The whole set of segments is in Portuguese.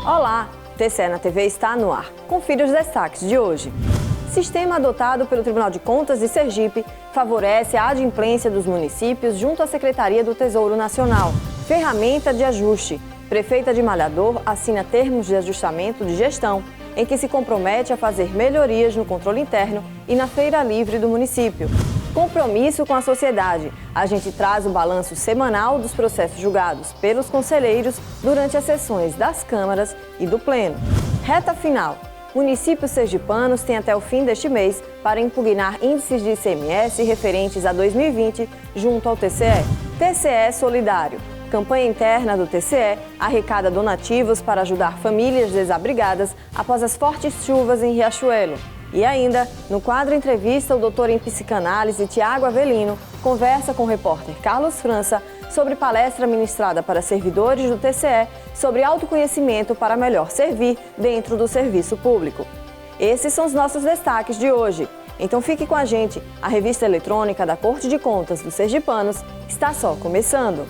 Olá, TCE na TV está no ar. Confira os destaques de hoje. Sistema adotado pelo Tribunal de Contas de Sergipe favorece a adimplência dos municípios junto à Secretaria do Tesouro Nacional. Ferramenta de ajuste. Prefeita de Malhador assina termos de ajustamento de gestão, em que se compromete a fazer melhorias no controle interno e na feira livre do município. Compromisso com a sociedade. A gente traz o balanço semanal dos processos julgados pelos conselheiros durante as sessões das câmaras e do Pleno. Reta final. Municípios sergipanos têm até o fim deste mês para impugnar índices de ICMS referentes a 2020 junto ao TCE. TCE Solidário. Campanha interna do TCE arrecada donativos para ajudar famílias desabrigadas após as fortes chuvas em Riachuelo. E ainda, no quadro Entrevista, o doutor em psicanálise Tiago Avelino conversa com o repórter Carlos França sobre palestra ministrada para servidores do TCE sobre autoconhecimento para melhor servir dentro do serviço público. Esses são os nossos destaques de hoje. Então fique com a gente, a revista eletrônica da Corte de Contas dos Sergipanos está só começando.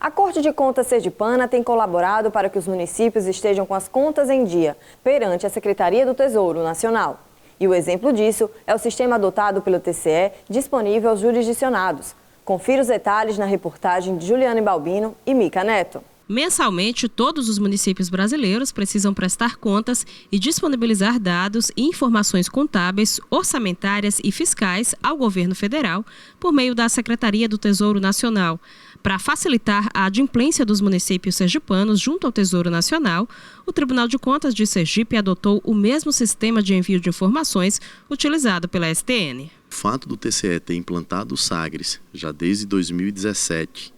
A Corte de Contas Sergipana tem colaborado para que os municípios estejam com as contas em dia perante a Secretaria do Tesouro Nacional. E o exemplo disso é o sistema adotado pelo TCE disponível aos jurisdicionados. Confira os detalhes na reportagem de Juliane Balbino e Mica Neto. Mensalmente, todos os municípios brasileiros precisam prestar contas e disponibilizar dados e informações contábeis, orçamentárias e fiscais ao governo federal por meio da Secretaria do Tesouro Nacional. Para facilitar a adimplência dos municípios sergipanos junto ao Tesouro Nacional, o Tribunal de Contas de Sergipe adotou o mesmo sistema de envio de informações utilizado pela STN. O fato do TCE ter implantado o Sagres já desde 2017,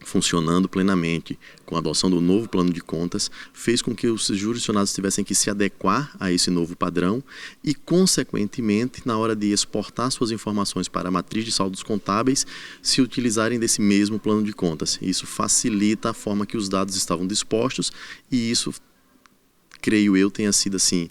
funcionando plenamente com a adoção do novo plano de contas, fez com que os jurisdicionados tivessem que se adequar a esse novo padrão e, consequentemente, na hora de exportar suas informações para a matriz de saldos contábeis, se utilizarem desse mesmo plano de contas. Isso facilita a forma que os dados estavam dispostos e isso, creio eu, tenha sido assim,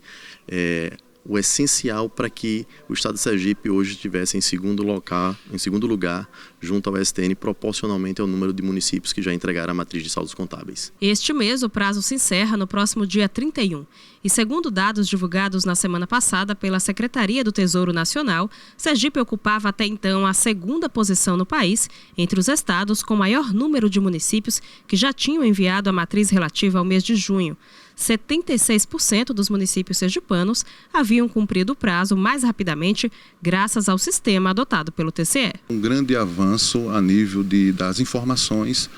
o essencial para que o Estado de Sergipe hoje estivesse em segundo lugar, junto ao STN, proporcionalmente ao número de municípios que já entregaram a matriz de saldos contábeis. Este mês, o prazo se encerra no próximo dia 31. E segundo dados divulgados na semana passada pela Secretaria do Tesouro Nacional, Sergipe ocupava até então a segunda posição no país, entre os estados com maior número de municípios que já tinham enviado a matriz relativa ao mês de junho. 76% dos municípios sergipanos haviam cumprido o prazo mais rapidamente graças ao sistema adotado pelo TCE. Um grande avanço a nível das informações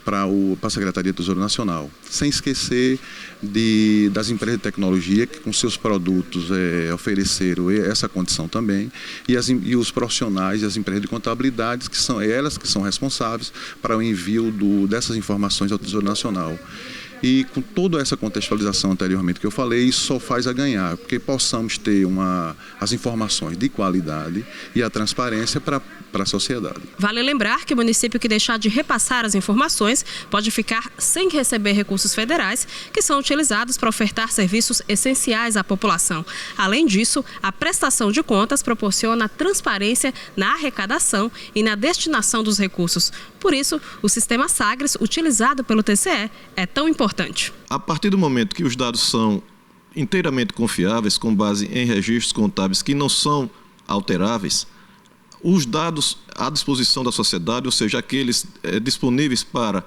para a Secretaria do Tesouro Nacional. Sem esquecer das empresas de tecnologia que com seus produtos ofereceram essa condição também e os profissionais e as empresas de contabilidade que são elas que são responsáveis para o envio dessas informações ao Tesouro Nacional. E com toda essa contextualização anteriormente que eu falei, isso só faz a ganhar, porque possamos ter as informações de qualidade e a transparência para a sociedade. Vale lembrar que o município que deixar de repassar as informações pode ficar sem receber recursos federais que são utilizados para ofertar serviços essenciais à população. Além disso, a prestação de contas proporciona transparência na arrecadação e na destinação dos recursos. Por isso, o sistema Sagres, utilizado pelo TCE, é tão importante. A partir do momento que os dados são inteiramente confiáveis, com base em registros contábeis que não são alteráveis, os dados à disposição da sociedade, ou seja, aqueles disponíveis para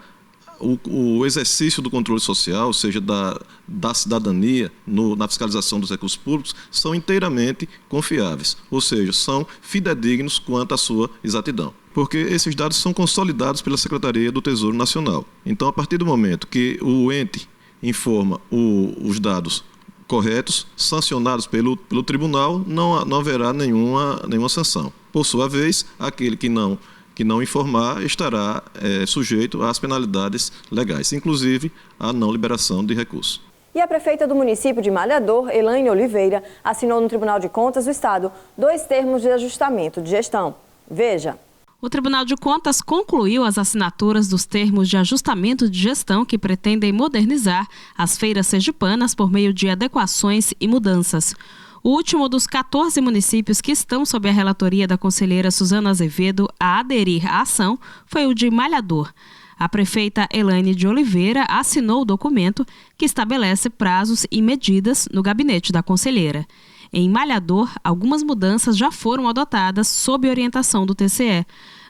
o exercício do controle social, ou seja, da cidadania na fiscalização dos recursos públicos, são inteiramente confiáveis, ou seja, são fidedignos quanto à sua exatidão. Porque esses dados são consolidados pela Secretaria do Tesouro Nacional. Então, a partir do momento que o ente informa os dados corretos, sancionados pelo tribunal, não haverá nenhuma sanção. Por sua vez, aquele que não informar estará sujeito às penalidades legais, inclusive a não liberação de recursos. E a prefeita do município de Malhador, Elaine Oliveira, assinou no Tribunal de Contas do Estado 2 termos de ajustamento de gestão. Veja. O Tribunal de Contas concluiu as assinaturas dos termos de ajustamento de gestão que pretendem modernizar as feiras sergipanas por meio de adequações e mudanças. O último dos 14 municípios que estão sob a relatoria da conselheira Suzana Azevedo a aderir à ação foi o de Malhador. A prefeita Elaine de Oliveira assinou o documento que estabelece prazos e medidas no gabinete da conselheira. Em Malhador, algumas mudanças já foram adotadas sob orientação do TCE.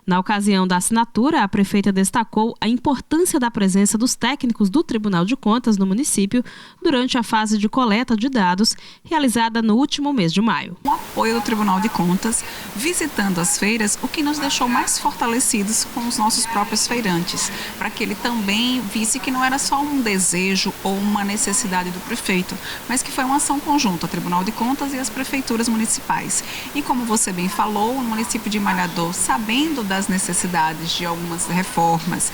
Na ocasião da assinatura, a prefeita destacou a importância da presença dos técnicos do Tribunal de Contas no município durante a fase de coleta de dados realizada no último mês de maio. O apoio do Tribunal de Contas, visitando as feiras, o que nos deixou mais fortalecidos com os nossos próprios feirantes, para que ele também visse que não era só um desejo ou uma necessidade do prefeito, mas que foi uma ação conjunta, o Tribunal de Contas e as prefeituras municipais. E como você bem falou, o município de Malhador, sabendo das necessidades de algumas reformas,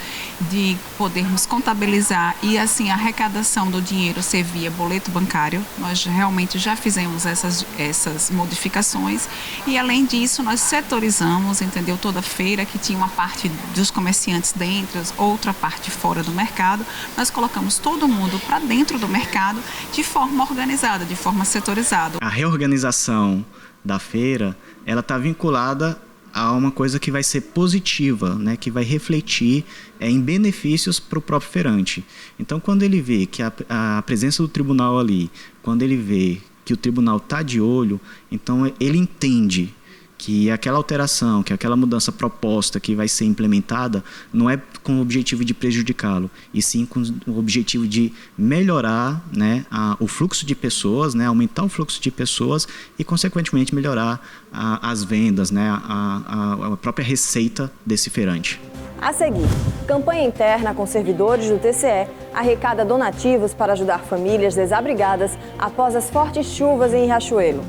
de podermos contabilizar e assim a arrecadação do dinheiro ser via boleto bancário, nós realmente já fizemos essas modificações e além disso nós setorizamos, entendeu, toda feira que tinha uma parte dos comerciantes dentro, outra parte fora do mercado, nós colocamos todo mundo para dentro do mercado de forma organizada, de forma setorizada. A reorganização da feira, ela está vinculada a uma coisa que vai ser positiva, né, que vai refletir em benefícios para o próprio feirante. Então, quando ele vê que a presença do tribunal ali, quando ele vê que o tribunal está de olho, então ele entende que aquela alteração, que aquela mudança proposta que vai ser implementada não é com o objetivo de prejudicá-lo, e sim com o objetivo de melhorar, né, o fluxo de pessoas, né, aumentar o fluxo de pessoas e, consequentemente, melhorar as vendas, né, a própria receita desse feirante. A seguir, campanha interna com servidores do TCE arrecada donativos para ajudar famílias desabrigadas após as fortes chuvas em Riachuelo.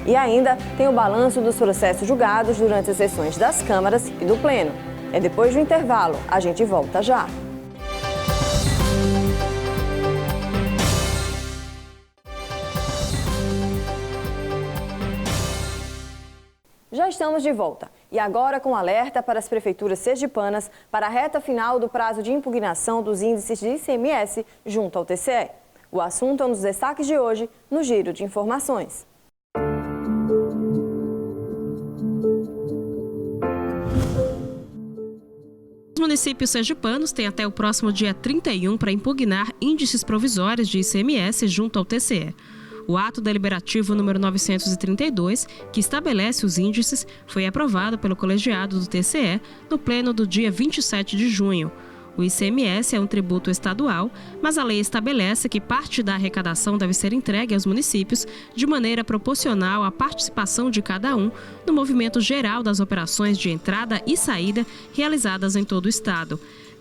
E ainda tem o balanço dos processos julgados durante as sessões das câmaras e do Pleno. É depois do intervalo. A gente volta já. Já estamos de volta. E agora com alerta para as prefeituras sergipanas para a reta final do prazo de impugnação dos índices de ICMS junto ao TCE. O assunto é um dos destaques de hoje no Giro de Informações. Os municípios sergipanos têm até o próximo dia 31 para impugnar índices provisórios de ICMS junto ao TCE. O ato deliberativo número 932, que estabelece os índices, foi aprovado pelo colegiado do TCE no pleno do dia 27 de junho. O ICMS é um tributo estadual, mas a lei estabelece que parte da arrecadação deve ser entregue aos municípios de maneira proporcional à participação de cada um no movimento geral das operações de entrada e saída realizadas em todo o estado.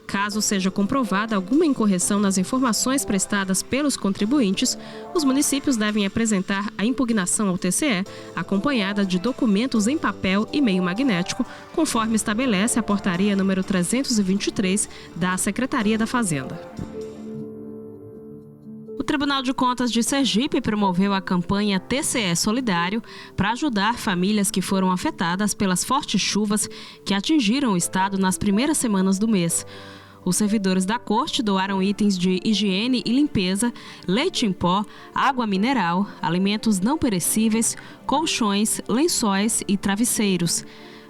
Caso seja comprovada alguma incorreção nas informações prestadas pelos contribuintes, os municípios devem apresentar a impugnação ao TCE, acompanhada de documentos em papel e meio magnético, conforme estabelece a portaria número 323 da Secretaria da Fazenda. O Tribunal de Contas de Sergipe promoveu a campanha TCE Solidário para ajudar famílias que foram afetadas pelas fortes chuvas que atingiram o estado nas primeiras semanas do mês. Os servidores da corte doaram itens de higiene e limpeza, leite em pó, água mineral, alimentos não perecíveis, colchões, lençóis e travesseiros.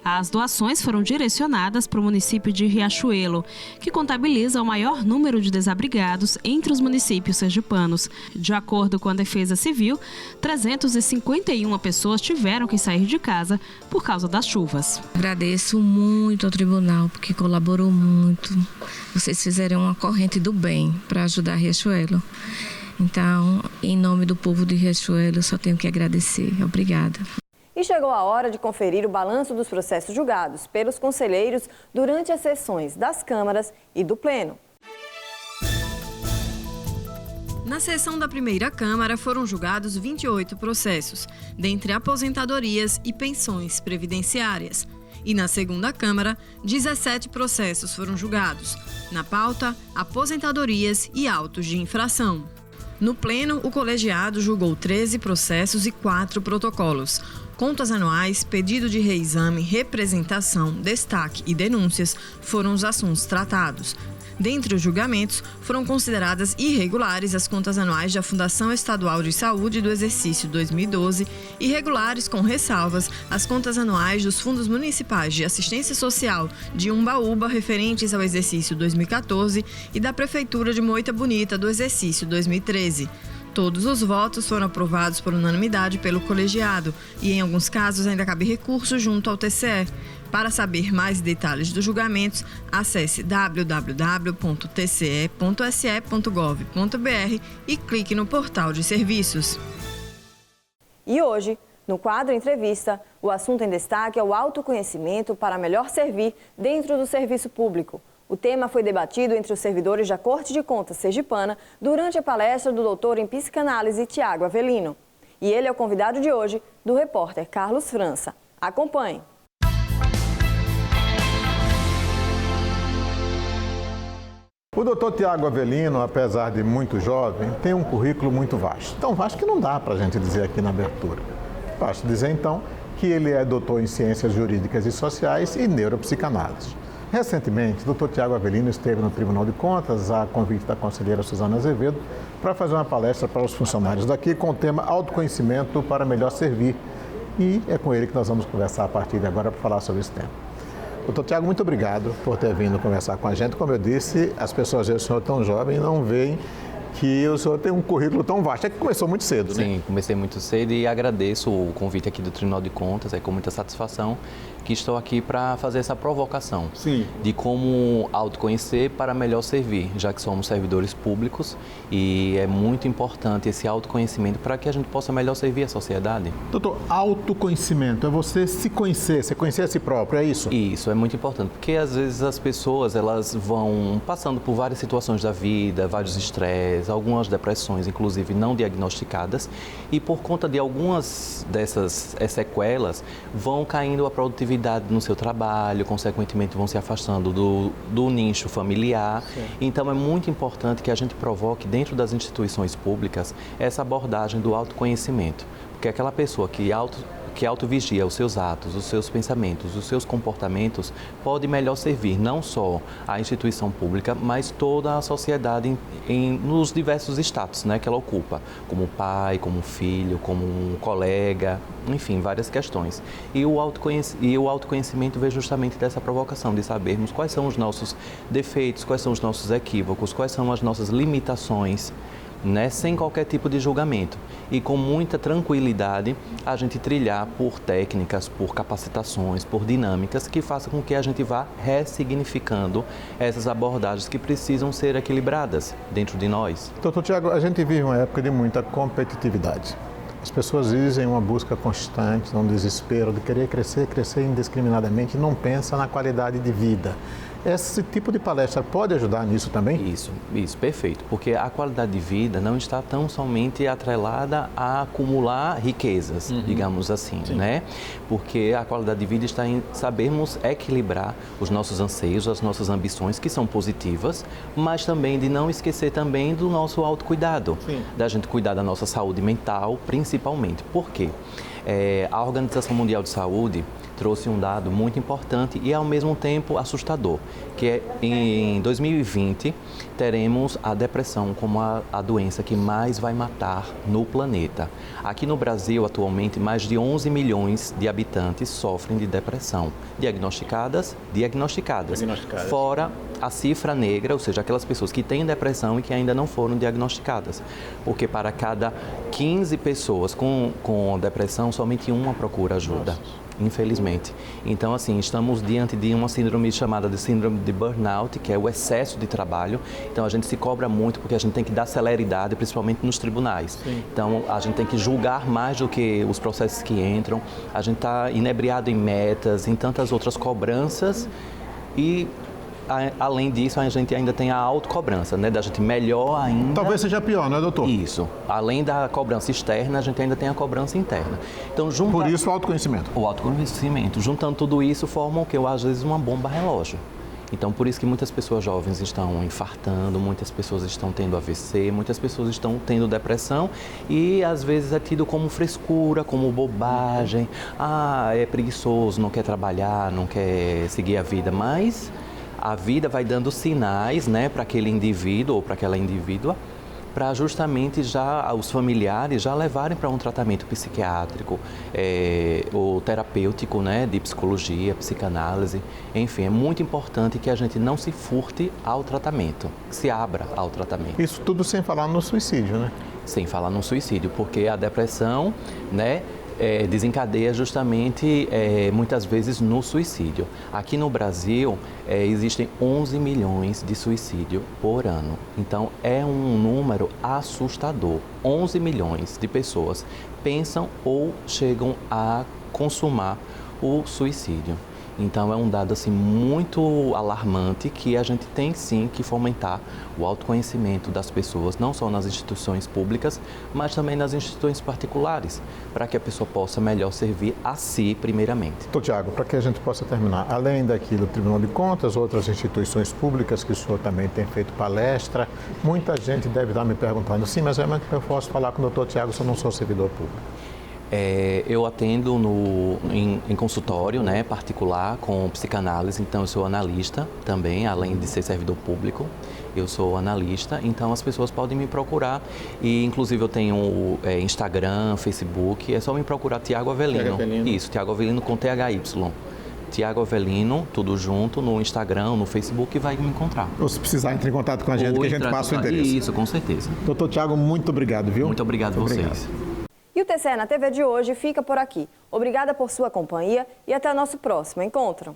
As doações foram direcionadas para o município de Riachuelo, que contabiliza o maior número de desabrigados entre os municípios sergipanos. De acordo com a Defesa Civil, 351 pessoas tiveram que sair de casa por causa das chuvas. Agradeço muito ao tribunal, porque colaborou muito. Vocês fizeram uma corrente do bem para ajudar Riachuelo. Então, em nome do povo de Riachuelo, eu só tenho que agradecer. Obrigada. E chegou a hora de conferir o balanço dos processos julgados pelos conselheiros durante as sessões das câmaras e do Pleno. Na sessão da primeira Câmara foram julgados 28 processos, dentre aposentadorias e pensões previdenciárias. E na segunda Câmara, 17 processos foram julgados. Na pauta, aposentadorias e autos de infração. No pleno, o colegiado julgou 13 processos e 4 protocolos. Contas anuais, pedido de reexame, representação, destaque e denúncias foram os assuntos tratados. Dentre os julgamentos, foram consideradas irregulares as contas anuais da Fundação Estadual de Saúde do exercício 2012, irregulares com ressalvas as contas anuais dos fundos municipais de assistência social de Umbaúba referentes ao exercício 2014 e da Prefeitura de Moita Bonita do exercício 2013. Todos os votos foram aprovados por unanimidade pelo colegiado e, em alguns casos, ainda cabe recurso junto ao TCE. Para saber mais detalhes dos julgamentos, acesse www.tce.se.gov.br e clique no portal de serviços. E hoje, no quadro Entrevista, o assunto em destaque é o autoconhecimento para melhor servir dentro do serviço público. O tema foi debatido entre os servidores da Corte de Contas sergipana durante a palestra do doutor em psicanálise Tiago Avelino. E ele é o convidado de hoje do repórter Carlos França. Acompanhe! O doutor Tiago Avelino, apesar de muito jovem, tem um currículo muito vasto. Tão vasto que não dá para a gente dizer aqui na abertura. Basta dizer, então, que ele é doutor em Ciências Jurídicas e Sociais e Neuropsicanálise. Recentemente, o Dr. Tiago Avelino esteve no Tribunal de Contas, a convite da conselheira Suzana Azevedo, para fazer uma palestra para os funcionários daqui com o tema Autoconhecimento para melhor servir. E é com ele que nós vamos conversar a partir de agora para falar sobre esse tema. Dr. Tiago, muito obrigado por ter vindo conversar com a gente. Como eu disse, as pessoas veem o senhor tão jovem e não veem que o senhor tem um currículo tão vasto. É que começou muito cedo, né? Sim, comecei muito cedo e agradeço o convite aqui do Tribunal de Contas, com muita satisfação que estou aqui para fazer essa provocação. Sim. De como autoconhecer para melhor servir, já que somos servidores públicos e é muito importante esse autoconhecimento para que a gente possa melhor servir a sociedade. Doutor, autoconhecimento é você se conhecer a si próprio, é isso? Isso, é muito importante, porque às vezes as pessoas elas vão passando por várias situações da vida, vários estresses, algumas depressões, inclusive não diagnosticadas, e por conta de algumas dessas sequelas, vão caindo a produtividade no seu trabalho, consequentemente vão se afastando do nicho familiar. Sim. Então é muito importante que a gente provoque dentro das instituições públicas essa abordagem do autoconhecimento, porque aquela pessoa que autovigia os seus atos, os seus pensamentos, os seus comportamentos, pode melhor servir não só a instituição pública, mas toda a sociedade nos diversos status, né, que ela ocupa, como pai, como filho, como um colega, enfim, várias questões. E o autoconhecimento vem justamente dessa provocação, de sabermos quais são os nossos defeitos, quais são os nossos equívocos, quais são as nossas limitações, né, sem qualquer tipo de julgamento e com muita tranquilidade a gente trilhar por técnicas, por capacitações, por dinâmicas que façam com que a gente vá ressignificando essas abordagens que precisam ser equilibradas dentro de nós. Doutor Tiago, a gente vive uma época de muita competitividade. As pessoas dizem uma busca constante, um desespero de querer crescer indiscriminadamente e não pensa na qualidade de vida. Esse tipo de palestra pode ajudar nisso também? Isso, perfeito. Porque a qualidade de vida não está tão somente atrelada a acumular riquezas, digamos assim, né? Porque a qualidade de vida está em sabermos equilibrar os nossos anseios, as nossas ambições, que são positivas, mas também de não esquecer também do nosso autocuidado, da gente cuidar da nossa saúde mental, principalmente. Por quê? A Organização Mundial de Saúde trouxe um dado muito importante e, ao mesmo tempo, assustador, que é em 2020 teremos a depressão como a doença que mais vai matar no planeta. Aqui no Brasil, atualmente, mais de 11 milhões de habitantes sofrem de depressão. Diagnosticadas. Fora a cifra negra, ou seja, aquelas pessoas que têm depressão e que ainda não foram diagnosticadas. Porque para cada 15 pessoas com depressão, somente uma procura ajuda. Infelizmente. Então, assim, estamos diante de uma síndrome chamada de síndrome de burnout, que é o excesso de trabalho. Então, a gente se cobra muito porque a gente tem que dar celeridade, principalmente nos tribunais. Sim. Então, a gente tem que julgar mais do que os processos que entram. A gente está inebriado em metas, em tantas outras cobranças e... Além disso, a gente ainda tem a autocobrança, né? Da gente melhor ainda... Talvez seja pior, não é, doutor? Isso. Além da cobrança externa, a gente ainda tem a cobrança interna. Então, Por isso, o autoconhecimento. O autoconhecimento. Juntando tudo isso, formam o que? Às vezes, uma bomba relógio. Então, por isso que muitas pessoas jovens estão infartando, muitas pessoas estão tendo AVC, muitas pessoas estão tendo depressão e às vezes é tido como frescura, como bobagem. É preguiçoso, não quer trabalhar, não quer seguir a vida, mas a vida vai dando sinais, né, para aquele indivíduo ou para aquela indivídua, para justamente já os familiares já levarem para um tratamento psiquiátrico ou terapêutico, né, de psicologia, psicanálise. Enfim, é muito importante que a gente não se furte ao tratamento, que se abra ao tratamento. Isso tudo sem falar no suicídio, né? Sem falar no suicídio, porque a depressão, né, desencadeia justamente muitas vezes no suicídio. Aqui no Brasil existem 11 milhões de suicídio por ano. Então é um número assustador. 11 milhões de pessoas pensam ou chegam a consumar o suicídio. Então é um dado assim muito alarmante que a gente tem sim que fomentar o autoconhecimento das pessoas, não só nas instituições públicas, mas também nas instituições particulares, para que a pessoa possa melhor servir a si primeiramente. Doutor Tiago, para que a gente possa terminar, além daqui do Tribunal de Contas, outras instituições públicas que o senhor também tem feito palestra, muita gente deve estar me perguntando, sim, mas realmente eu posso falar com o doutor Tiago se eu não sou servidor público? Eu atendo em consultório, né, particular com psicanálise, então eu sou analista também, além de ser servidor público, eu sou analista, então as pessoas podem me procurar e inclusive eu tenho Instagram, Facebook, é só me procurar Tiago Avelino. Isso, Tiago Avelino com THY. Tiago Avelino, tudo junto, no Instagram, no Facebook, vai me encontrar. Ou se precisar, entre em contato com a gente, que a gente passa o endereço. Isso, com certeza. Doutor Tiago, muito obrigado, viu? Muito obrigado a vocês. E o TCE na TV de hoje fica por aqui. Obrigada por sua companhia e até o nosso próximo encontro.